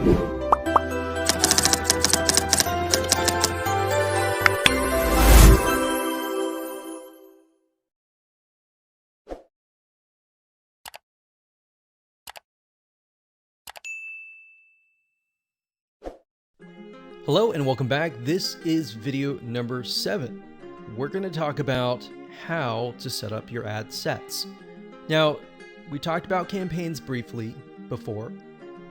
Hello and welcome back. This is video number 7. We're going to talk about how to set up your ad sets. Now, we talked about campaigns briefly before.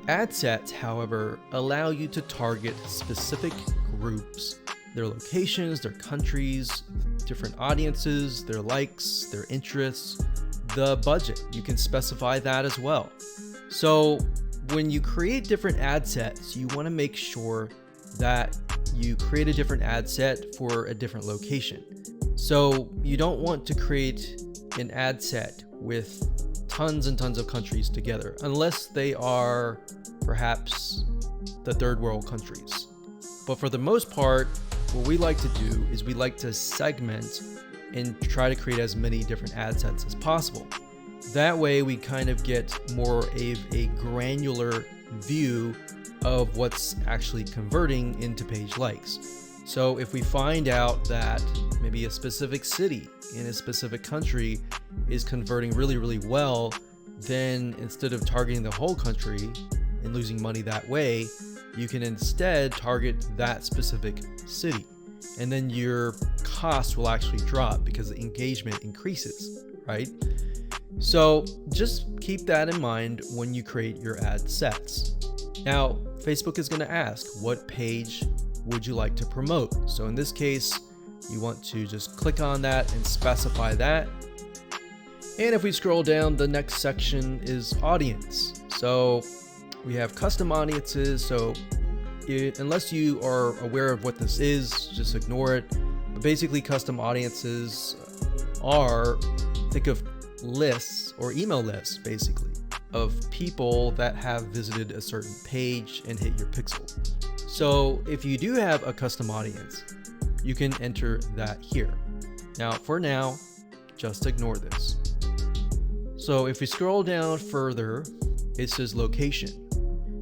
Ad sets, however, allow you to target specific groups, their locations, their countries, different audiences, their likes, their interests, the budget. You can specify that as well. So when you create different ad sets, you want to make sure that you create a different ad set for a different location. So you don't want to create an ad set with tons and tons of countries together, unless they are perhaps the third world countries. But for the most part, what we like to do is we like to segment and try to create as many different ad sets as possible. That way we kind of get more of a granular view of what's actually converting into page likes. So if we find out that maybe a specific city in a specific country is converting really, really well, then instead of targeting the whole country and losing money that way, you can instead target that specific city. And then your cost will actually drop because the engagement increases, right? So just keep that in mind when you create your ad sets. Now, Facebook is going to ask, what page would you like to promote? So in this case, you want to just click on that and specify that. And if we scroll down, the next section is audience. So we have custom audiences. So unless you are aware of what this is, just ignore it. But basically, custom audiences are, think of lists or email lists, basically, of people that have visited a certain page and hit your pixel. So if you do have a custom audience, you can enter that here. Now, for now, just ignore this. So if we scroll down further, it says location.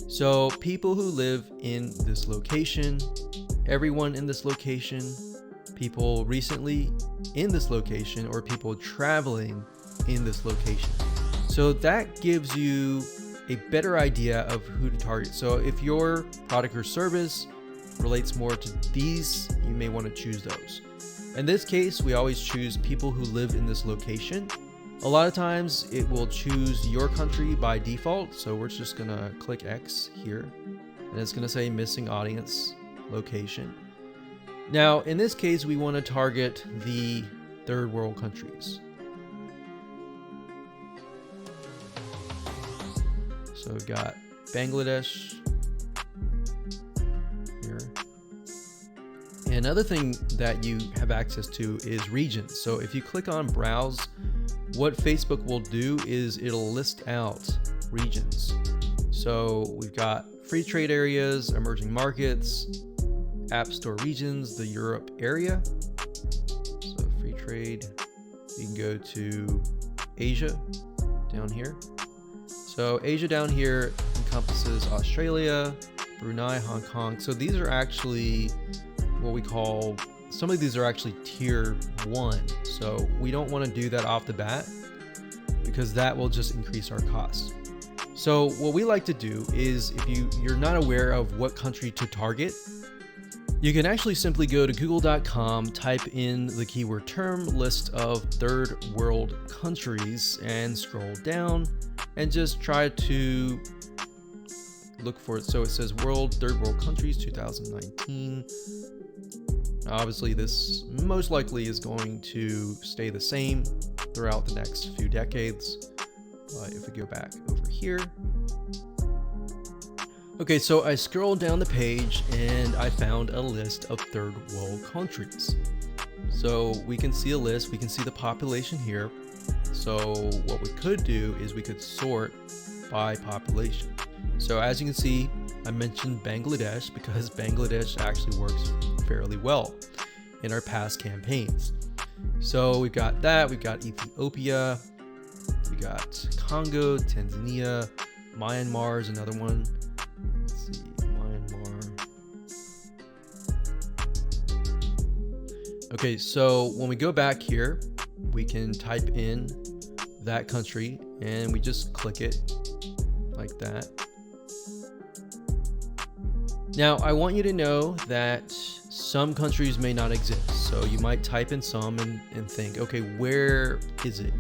So people who live in this location, everyone in this location, people recently in this location, or people traveling in this location. So that gives you a better idea of who to target. So if your product or service relates more to these, you may want to choose those. In this case, we always choose people who live in this location. A lot of times it will choose your country by default. So we're just gonna click X here and it's gonna say missing audience location. Now, in this case, we want to target the third world countries. So we've got Bangladesh here. And another thing that you have access to is regions. So if you click on browse, what Facebook will do is it'll list out regions. So we've got free trade areas, emerging markets, app store regions, the Europe area. So free trade, you can go to Asia down here. So Asia down here encompasses Australia, Brunei, Hong Kong. So these are actually what we call, some of these are actually tier 1. So we don't want to do that off the bat because that will just increase our costs. So what we like to do is, if you're not aware of what country to target, you can actually simply go to google.com, type in the keyword term list of third world countries and scroll down and just try to look for it. So it says third world countries 2019. Obviously this most likely is going to stay the same throughout the next few decades. But if we go back over here. Okay, so I scrolled down the page and I found a list of third world countries. So we can see a list, we can see the population here. So what we could do is we could sort by population. So as you can see, I mentioned Bangladesh because Bangladesh actually works fairly well in our past campaigns. So we've got that, we've got Ethiopia, we got Congo, Tanzania, Myanmar is another one. Let's see. Okay, so when we go back here, we can type in that country and we just click it like that. Now, I want you to know that some countries may not exist. So you might type in some and think, okay, where is it?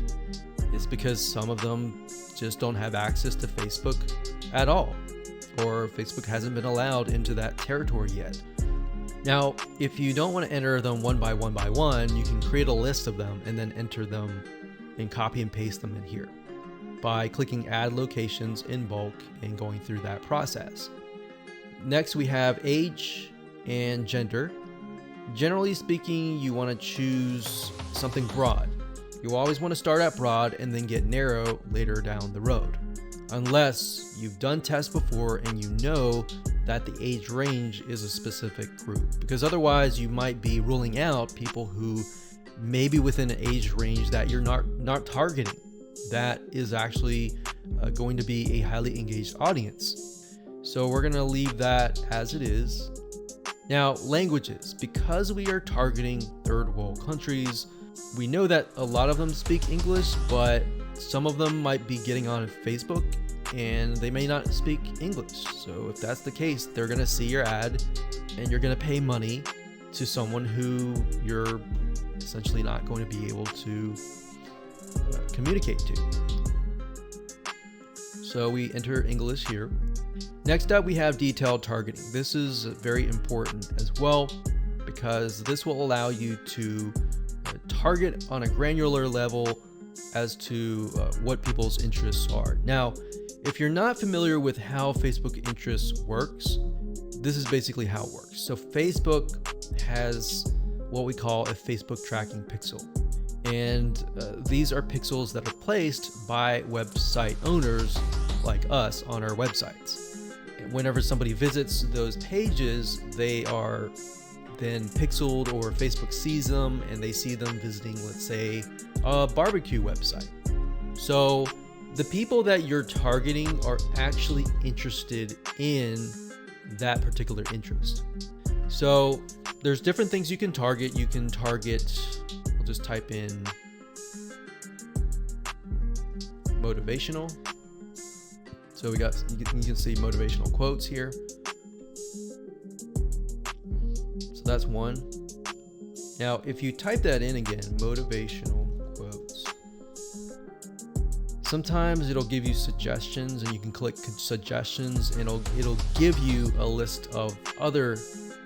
It's because some of them just don't have access to Facebook at all, or Facebook hasn't been allowed into that territory yet. Now, if you don't want to enter them one by one, you can create a list of them and then enter them and copy and paste them in here by clicking add locations in bulk and going through that process. Next, we have age and gender. Generally speaking, you want to choose something broad. You always want to start at broad and then get narrow later down the road, unless you've done tests before and you know that the age range is a specific group, because otherwise you might be ruling out people who may be within an age range that you're not targeting. That is actually going to be a highly engaged audience. So we're going to leave that as it is. Now, languages. Because we are targeting third world countries, we know that a lot of them speak English, but some of them might be getting on Facebook and they may not speak English. So if that's the case, they're going to see your ad and you're going to pay money to someone who you're essentially not going to be able to communicate to. So we enter English here. Next up, we have detailed targeting. This is very important as well, because this will allow you to target on a granular level as to what people's interests are. Now, if you're not familiar with how Facebook interests works, this is basically how it works. So Facebook has what we call a Facebook tracking pixel. And these are pixels that are placed by website owners like us on our websites. Whenever somebody visits those pages, they are then pixeled, or Facebook sees them and they see them visiting, let's say, a barbecue website. So the people that you're targeting are actually interested in that particular interest. So there's different things you can target. You can target, we'll just type in motivational. So you can see motivational quotes here. So that's one. Now, if you type that in again, motivational quotes, sometimes it'll give you suggestions and you can click suggestions and it'll give you a list of other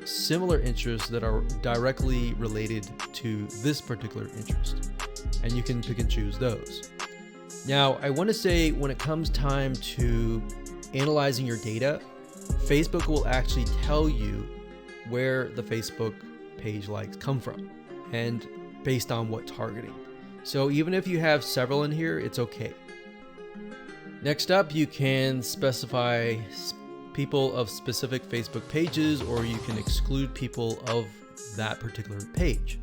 similar interests that are directly related to this particular interest. And you can pick and choose those. Now, I want to say when it comes time to analyzing your data, Facebook will actually tell you where the Facebook page likes come from and based on what targeting. So even if you have several in here, it's okay. Next up, you can specify people of specific Facebook pages, or you can exclude people of that particular page.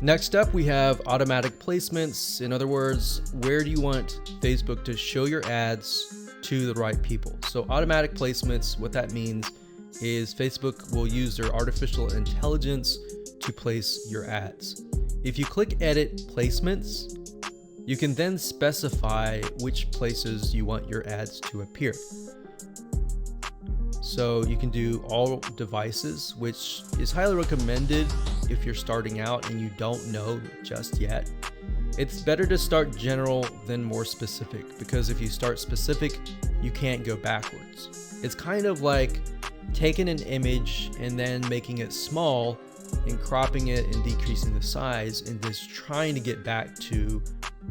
Next up, we have automatic placements. In other words, where do you want Facebook to show your ads to the right people? So automatic placements, what that means is Facebook will use their artificial intelligence to place your ads. If you click edit placements, you can then specify which places you want your ads to appear. So you can do all devices, which is highly recommended if you're starting out and you don't know just yet. It's better to start general than more specific, because if you start specific, you can't go backwards. It's kind of like taking an image and then making it small and cropping it and decreasing the size and just trying to get back to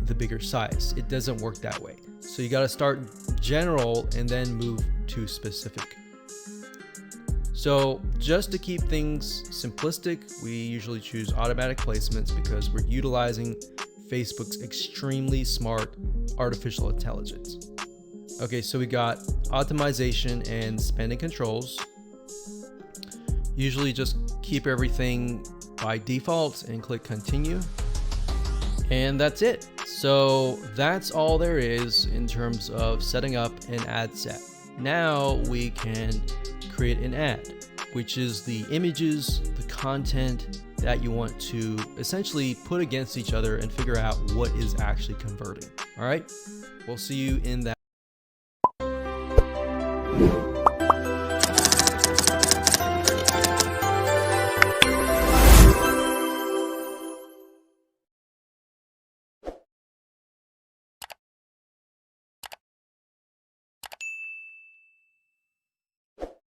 the bigger size. It doesn't work that way. So you got to start general and then move to specific. So just to keep things simplistic, we usually choose automatic placements because we're utilizing Facebook's extremely smart artificial intelligence. Okay, so we got optimization and spending controls. Usually just keep everything by default and click continue. And that's it. So that's all there is in terms of setting up an ad set. Now we can create an ad, which is the images, the content, that you want to essentially put against each other and figure out what is actually converting. All right, we'll see you in that.